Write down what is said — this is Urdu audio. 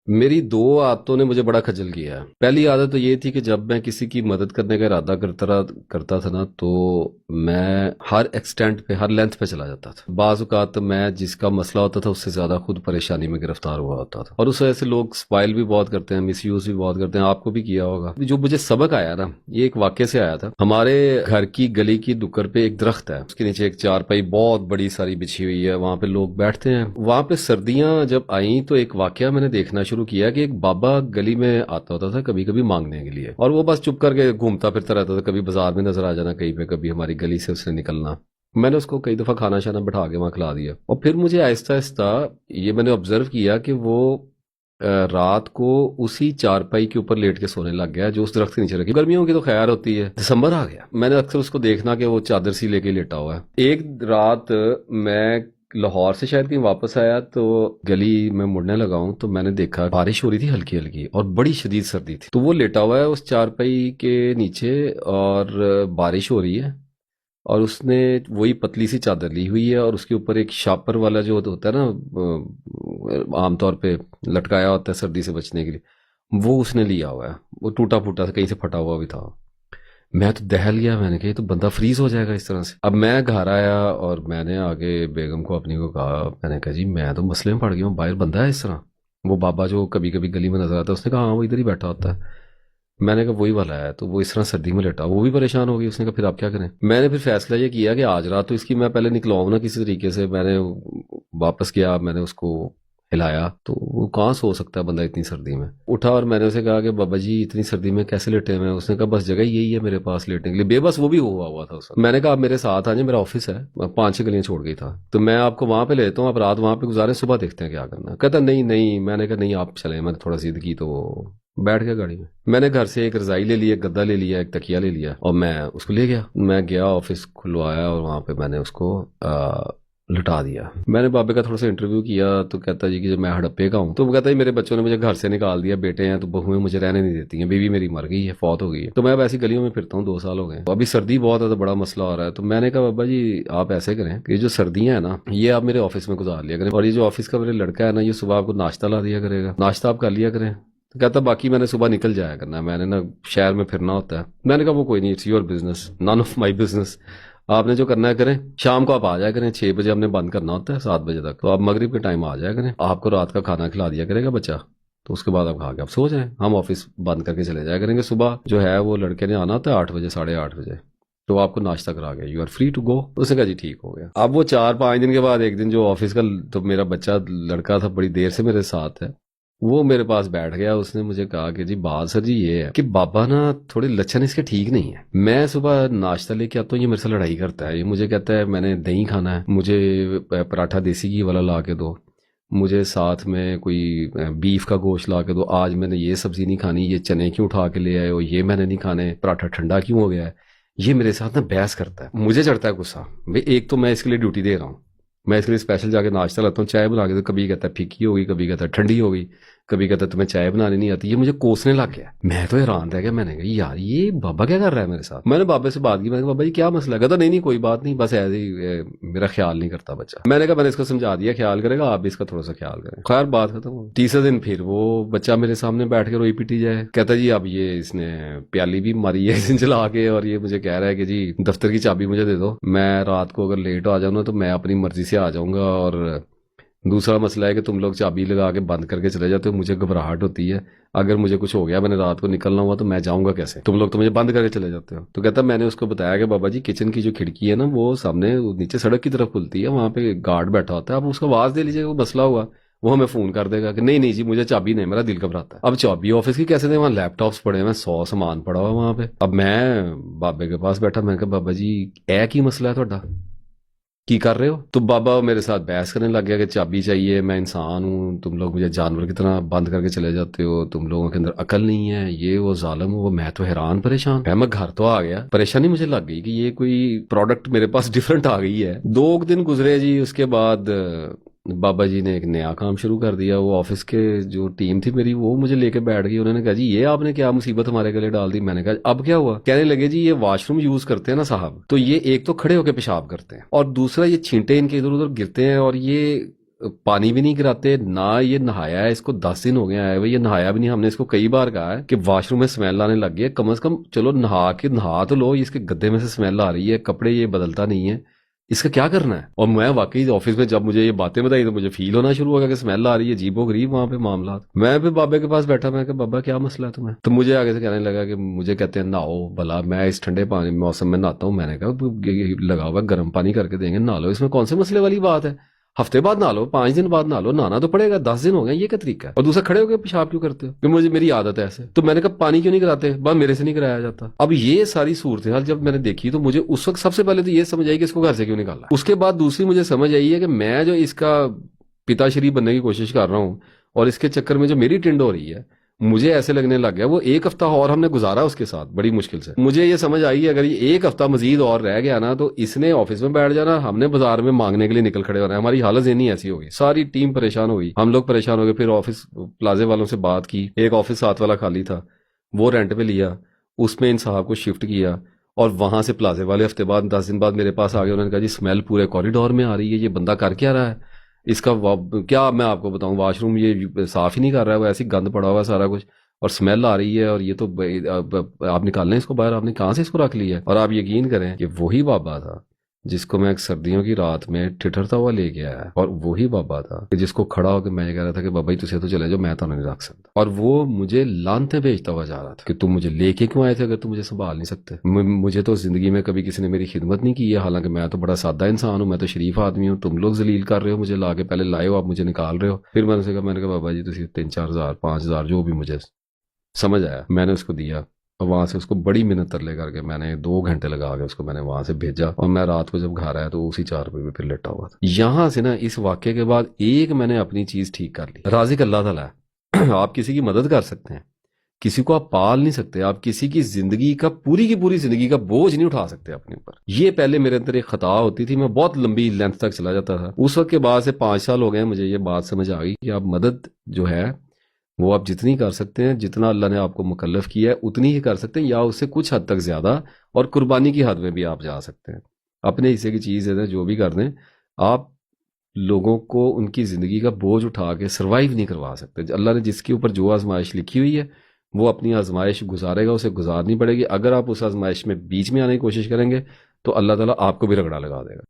میری دو عادتوں نے مجھے بڑا خجل کیا ہے۔ پہلی عادت تو یہ تھی کہ جب میں کسی کی مدد کرنے کا ارادہ کرتا تھا نا، تو میں ہر ایکسٹینٹ پہ، ہر لینتھ پہ چلا جاتا تھا۔ بعض اوقات میں جس کا مسئلہ ہوتا تھا اس سے زیادہ خود پریشانی میں گرفتار ہوا ہوتا تھا، اور اس وجہ سے لوگ سپائل بھی بہت کرتے ہیں، مس یوز بھی بہت کرتے ہیں۔ آپ کو بھی کیا ہوگا۔ جو مجھے سبق آیا نا، یہ ایک واقعے سے آیا تھا۔ ہمارے گھر کی گلی کی نکڑ پہ ایک درخت ہے، اس کے نیچے ایک چارپائی بہت بڑی ساری بچھی ہوئی ہے، وہاں پہ لوگ بیٹھتے ہیں۔ وہاں پہ سردیاں جب آئیں تو ایک واقعہ میں نے دیکھنا شروع کیا کہ ایک بابا گلی میں آتا ہوتا تھا کبھی کبھی مانگنے کے لیے، اور وہ بس چپ کر کے گھومتا پھرتا رہتا تھا، کبھی بازار میں نظر آ جانا کہیں پہ، کبھی ہماری گلی سے اس نے نکلنا۔ میں نے اس کو کئی دفعہ کھانا شانا بٹھا کے وہاں کھلا دیا، اور پھر مجھے آہستہ آہستہ یہ میں نے آبزرو کیا کہ وہ رات کو اسی چارپائی کے اوپر لیٹ کے سونے لگ گیا جو اس درخت کے نیچے رکھی۔ گرمیوں کی تو خیر ہوتی ہے، دسمبر آ گیا، میں نے اکثر اس کو دیکھنا کہ وہ چادر سی لے کے لیٹا ہوا ہے۔ ایک رات میں لاہور سے شاید کہیں واپس آیا تو گلی میں مڑنے لگا ہوں، تو میں نے دیکھا بارش ہو رہی تھی ہلکی ہلکی، اور بڑی شدید سردی تھی۔ تو وہ لیٹا ہوا ہے اس چارپائی کے نیچے، اور بارش ہو رہی ہے، اور اس نے وہی پتلی سی چادر لی ہوئی ہے، اور اس کے اوپر ایک شاپر والا جو ہوتا ہے نا، عام طور پہ لٹکایا ہوتا ہے سردی سے بچنے کے لیے، وہ اس نے لیا ہوا ہے۔ وہ ٹوٹا پھوٹا تھا، کہیں سے پھٹا ہوا بھی تھا۔ میں تو دہل گیا، میں نے کہا یہ تو بندہ فریز ہو جائے گا اس طرح سے۔ اب میں گھر آیا اور میں نے آگے بیگم کو اپنی کو کہا، میں نے کہا جی میں تو مسئلے میں پڑ گیا ہوں، باہر بندہ ہے اس طرح۔ وہ بابا جو کبھی کبھی گلی میں نظر آتا ہے، اس نے کہا ہاں وہ ادھر ہی بیٹھا ہوتا ہے۔ میں نے کہا وہی والا ہے، تو وہ اس طرح سردی میں لیٹا، وہ بھی پریشان ہو گئی۔ اس نے کہا پھر آپ کیا کریں؟ میں نے پھر فیصلہ یہ کیا کہ آج رات تو اس کی میں پہلے نکلواؤں نا کسی طریقے سے۔ میں نے واپس گیا، میں نے اس کو ہلایا، تو وہ کہاں سو سکتا ہے بندہ اتنی سردی میں۔ اٹھا اور میں نے اسے کہا کہ بابا جی اتنی سردی میں کیسے لیٹے ہوئے ہیں؟ اس نے کہا بس جگہ یہی ہے میرے پاس لیٹنے کے لیے، بے بس وہ بھی ہوا تھا اس وقت۔ میں نے کہا آپ میرے ساتھ آ جائیں، میرا آفس ہے، 5-6 گلیاں چھوڑ گئی تھا، تو میں آپ کو وہاں پہ لیتا ہوں، آپ رات وہاں پہ گزارے، صبح دیکھتے ہیں کیا کرنا ہے۔ کہتا نہیں نہیں۔ میں نے کہا نہیں آپ چلیں، میں نے تھوڑا ضد کی تو بیٹھ گیا گاڑی میں۔ میں نے گھر سے ایک رضائی لے لی، ایک گدا لے لیا، ایک تکیہ لے لیا، اور میں اس کو لے گیا۔ میں گیا آفس کھلوایا، اور وہاں پہ میں نے اس کو لٹا دیا۔ میں نے بابے کا تھوڑا سا انٹرویو کیا، تو کہتا جی کہ جب میں ہڑپے کا ہوں، تو وہ کہتا ہے میرے بچوں نے مجھے گھر سے نکال دیا، بیٹے ہیں تو بہویں مجھے رہنے نہیں دیتی ہیں، بیوی میری مر گئی ہے، فوت ہو گئی ہے، تو میں اب ایسی گلیوں میں پھرتا ہوں، 2 سال ہو گئے۔ ابھی سردی بہت ہے تو بڑا مسئلہ ہو رہا ہے۔ تو میں نے کہا بابا جی آپ ایسے کریں کہ یہ جو سردیاں ہیں نا، یہ آپ میرے آفس میں گزار لیا کریں، اور یہ جو آفس کا میرے لڑکا ہے نا، یہ صبح آپ کو ناشتہ لا دیا کرے گا، ناشتہ آپ کر لیا کریں۔ تو کہتا باقی میں نے صبح نکل جایا کرنا ہے، میں نے نا شہر میں پھرنا ہوتا ہے۔ میں نے کہا وہ کوئی نہیں، it's your business, none of my business, آپ نے جو کرنا ہے کریں۔ شام کو آپ آ جایا کریں، 6 بجے ہم نے بند کرنا ہوتا ہے، 7 بجے تک، تو آپ مغرب کے ٹائم آ جایا کریں، آپ کو رات کا کھانا کھلا دیا کرے گا بچہ، تو اس کے بعد آپ کھا کے آپ سو جائیں، ہم آفس بند کر کے چلے جایا کریں گے۔ صبح جو ہے وہ لڑکے نے آنا ہوتا ہے 8 بجے، 8:30 بجے، تو آپ کو ناشتہ کرا گیا، you are free to go. اس نے کہا جی ٹھیک ہو گیا۔ اب وہ 4-5 دن کے بعد ایک دن جو آفس کا، تو میرا بچہ لڑکا تھا بڑی دیر سے میرے ساتھ ہے، وہ میرے پاس بیٹھ گیا۔ اس نے مجھے کہا کہ جی بات سر جی یہ ہے کہ بابا نا تھوڑے لچھن اس کے ٹھیک نہیں ہے، میں صبح ناشتہ لے کے آتا ہوں، یہ میرے سے لڑائی کرتا ہے، یہ مجھے کہتا ہے میں نے دہی کھانا ہے، مجھے پراٹھا دیسی گھی والا لا کے دو، مجھے ساتھ میں کوئی بیف کا گوشت لا کے دو، آج میں نے یہ سبزی نہیں کھانی، یہ چنے کیوں اٹھا کے لے آئے ہو، یہ میں نے نہیں کھانے، پراٹھا ٹھنڈا کیوں ہو گیا ہے۔ یہ میرے ساتھ نا بحث کرتا ہے، مجھے چڑھتا ہے غصہ، بھئی ایک تو میں اس کے لیے ڈیوٹی دے رہا ہوں، میں اس کے لیے اسپیشل جا کے ناشتہ لاتا ہوں، چائے بنا کے، تو کبھی کہتا ہے پھیکی ہوگی، کبھی کہتا ہے ٹھنڈی ہوگی، کبھی کہتا ہے تمہیں چائے بنانی نہیں آتی، یہ مجھے کوسنے لگ گیا۔ میں تو حیران رہ گیا، میں نے کہا یار یہ بابا کیا کر رہا ہے میرے ساتھ۔ میں نے بابے سے بات کی، میں نے کہا بابا یہ کیا مسئلہ ہے؟ کہتا نہیں نہیں کوئی بات نہیں، بس ایسے ہی میرا خیال نہیں کرتا بچہ۔ میں نے کہا میں نے اس کو سمجھا دیا خیال کرے گا، آپ بھی اس کا تھوڑا سا خیال کریں۔ خیر بات ختم ہو۔ تیسرے دن پھر وہ بچہ میرے سامنے بیٹھ کے روئی پیٹی جائے، کہتا جی اب یہ اس نے پیالی بھی ماری ہے جلا کے، اور یہ مجھے کہہ رہا ہے کہ جی دفتر کی چابی مجھے دے دو، میں رات کو اگر لیٹ آ جاؤں نا تو میں اپنی مرضی سے آ جاؤں گا، اور دوسرا مسئلہ ہے کہ تم لوگ چابی لگا کے بند کر کے چلے جاتے ہو، مجھے گھبراہٹ ہوتی ہے، اگر مجھے کچھ ہو گیا میں نے رات کو نکلنا ہوا تو میں جاؤں گا کیسے، تم لوگ تو مجھے بند کر کے چلے جاتے ہو۔ تو کہتا میں نے اس کو بتایا کہ بابا جی کچن کی جو کھڑکی ہے نا وہ سامنے نیچے سڑک کی طرف کھلتی ہے، وہاں پہ گارڈ بیٹھا ہوتا ہے، آپ اس کو آواز دے لیجیے، وہ مسئلہ ہوا وہ ہمیں فون کر دے گا کہ نہیں نہیں جی مجھے چابی نہیں، میرا دل گھبراتا ہے۔ اب چابی آفس کی کیسے دیں، وہاں لیپ ٹاپس پڑے ہوئے، 100 سامان پڑا ہوا وہاں پہ۔ اب میں بابے کے پاس بیٹھا، میں نے کہا بابا جی اے کی مسئلہ ہے تھوڑا کی کر رہے ہو؟ تو بابا میرے ساتھ بحث کرنے لگ گیا کہ چابی چاہیے، میں انسان ہوں، تم لوگ مجھے جانور کی طرح بند کر کے چلے جاتے ہو، تم لوگوں کے اندر عقل نہیں ہے، یہ وہ ظالم ہو وہ۔ میں تو حیران پریشان، میں گھر تو آ گیا، پریشانی مجھے لگ گئی کہ یہ کوئی پروڈکٹ میرے پاس ڈیفرنٹ آ گئی ہے۔ 2 دن گزرے جی، اس کے بعد بابا جی نے ایک نیا کام شروع کر دیا، وہ آفس کے جو ٹیم تھی میری وہ مجھے لے کے بیٹھ گئی، انہوں نے کہا جی یہ آپ نے کیا مصیبت ہمارے گلے ڈال دی۔ میں نے کہا اب کیا ہوا؟ کہنے لگے جی یہ واش روم یوز کرتے ہیں نا صاحب، تو یہ ایک تو کھڑے ہو کے پیشاب کرتے ہیں، اور دوسرا یہ چھینٹے ان کے ادھر ادھر گرتے ہیں، اور یہ پانی بھی نہیں گراتے نہ یہ نہایا ہے، اس کو 10 دن ہو گئے آئے ہوئے، یہ نہایا بھی نہیں. ہم نے اس کو کئی بار کہا ہے کہ واش روم میں اسمیل آنے لگ گئی ہے، کم از کم چلو نہا تو لو، اس کے گدے میں سے اسمیل آ رہی ہے، کپڑے یہ بدلتا نہیں ہے، اس کا کیا کرنا ہے. اور میں واقعی آفس میں جب مجھے یہ باتیں بتائی تو مجھے فیل ہونا شروع ہو گیا کہ اسمیل آ رہی ہے، عجیب و غریب وہاں پہ معاملات. میں پھر بابا کے پاس بیٹھا، میں کہ بابا کیا مسئلہ ہے تمہیں؟ تو مجھے آگے سے کہنے لگا کہ مجھے کہتے ہیں نہاؤ بھلا، میں اس ٹھنڈے پانی موسم میں نہاتا ہوں. میں نے کہا لگا ہوا گرم پانی کر کے دیں گے، نہا لو، اس میں کون سے مسئلے والی بات ہے؟ ہفتے بعد نہ لو، 5 دن بعد نہ لو، نہانا تو پڑے گا، 10 دن ہو گئے، یہ کیا طریقہ ہے؟ اور دوسرا کھڑے ہو کے پیشاب کیوں کرتے ہو؟ کہ مجھے میری عادت ہے ایسے. تو میں نے کہا پانی کیوں نہیں کراتے؟ بس میرے سے نہیں کرایا جاتا. اب یہ ساری صورتحال جب میں نے دیکھی تو مجھے اس وقت سب سے پہلے تو یہ سمجھ آئی کہ اس کو گھر سے کیوں نکالا. اس کے بعد دوسری مجھے سمجھ آئی ہے کہ میں جو اس کا پتا شری بننے کی کوشش کر رہا ہوں اور اس کے چکر میں جو میری ٹنڈ ہو رہی ہے، مجھے ایسے لگنے لگ گیا وہ 1 ہفتہ اور ہم نے گزارا اس کے ساتھ بڑی مشکل سے. مجھے یہ سمجھ آئی ہے اگر یہ 1 ہفتہ مزید اور رہ گیا نا تو اس نے آفس میں بیٹھ جانا، ہم نے بازار میں مانگنے کے لیے نکل کھڑے ہونا ہے. ہماری حالت ذہنی ایسی ہوگی، ساری ٹیم پریشان ہوئی، ہم لوگ پریشان ہو گئے. پھر آفس پلازے والوں سے بات کی، ایک آفس ساتھ والا خالی تھا، وہ رینٹ پہ لیا، اس میں ان صاحب کو شفٹ کیا، اور وہاں سے پلازے والے ہفتے بعد 10 دن بعد میرے پاس آ گئے. انہوں نے کہا جی اسمیل پورے کوریڈور میں آ رہی ہے، یہ بندہ کر کیا رہا ہے؟ اس کا کیا میں آپ کو بتاؤں، واش روم یہ صاف ہی نہیں کر رہا ہے، وہ ایسی گند پڑا ہوا ہے سارا کچھ، اور اسمیل آ رہی ہے، اور یہ تو آپ نکال لیں اس کو باہر، آپ نے کہاں سے اس کو رکھ لیا ہے؟ اور آپ یقین کریں کہ وہی بابا تھا جس کو میں ایک سردیوں کی رات میں ٹھٹھرتا ہوا لے کے آیا، اور وہی بابا تھا کہ جس کو کھڑا ہو کے میں یہ کہہ رہا تھا کہ بابا جی تجھے تو چلے جاؤ، میں تو نہیں رکھ سکتا. اور وہ مجھے لانتیں بھیجتا ہوا جا رہا تھا کہ تم مجھے لے کے کیوں آئے تھے اگر تم مجھے سنبھال نہیں سکتے. مجھے تو زندگی میں کبھی کسی نے میری خدمت نہیں کی ہے، حالانکہ میں تو بڑا سادہ انسان ہوں، میں تو شریف آدمی ہوں. تم لوگ ذلیل کر رہے ہو مجھے، لا کے پہلے لائے ہو، آپ مجھے نکال رہے ہو. پھر میں نے کہا بابا جی تھی 3-4 ہزار 5 ہزار جو بھی مجھے سمجھ آیا میں نے اس کو دیا، اور وہاں سے اس کو بڑی منت ترلے کر کے میں نے 2 گھنٹے لگا کے اس کو میں نے وہاں سے بھیجا. اور میں رات کو جب گھر آیا تو اسی 4 روپے پہ پھر لیٹا ہوا تھا. یہاں سے نا اس واقعے کے بعد ایک میں نے اپنی چیز ٹھیک کر لی، رازق اللہ تعالیٰ ہے. آپ کسی کی مدد کر سکتے ہیں، کسی کو آپ پال نہیں سکتے، آپ کسی کی زندگی کا پوری کی پوری زندگی کا بوجھ نہیں اٹھا سکتے اپنے اوپر. یہ پہلے میرے اندر ایک خطا ہوتی تھی، میں بہت لمبی لینتھ تک چلا جاتا تھا. اس وقت کے بعد سے 5 سال ہو گئے مجھے یہ بات سمجھ آ گئی کہ آپ مدد جو ہے وہ آپ جتنی کر سکتے ہیں، جتنا اللہ نے آپ کو مکلف کیا ہے اتنی ہی کر سکتے ہیں، یا اس سے کچھ حد تک زیادہ، اور قربانی کی حد میں بھی آپ جا سکتے ہیں. اپنے حصے کی چیز ہے جو بھی کر دیں، آپ لوگوں کو ان کی زندگی کا بوجھ اٹھا کے سروائیو نہیں کروا سکتے. اللہ نے جس کے اوپر جو آزمائش لکھی ہوئی ہے وہ اپنی آزمائش گزارے گا، اسے گزارنی پڑے گی. اگر آپ اس آزمائش میں بیچ میں آنے کی کوشش کریں گے تو اللہ تعالیٰ آپ کو بھی رگڑا لگا دے گا.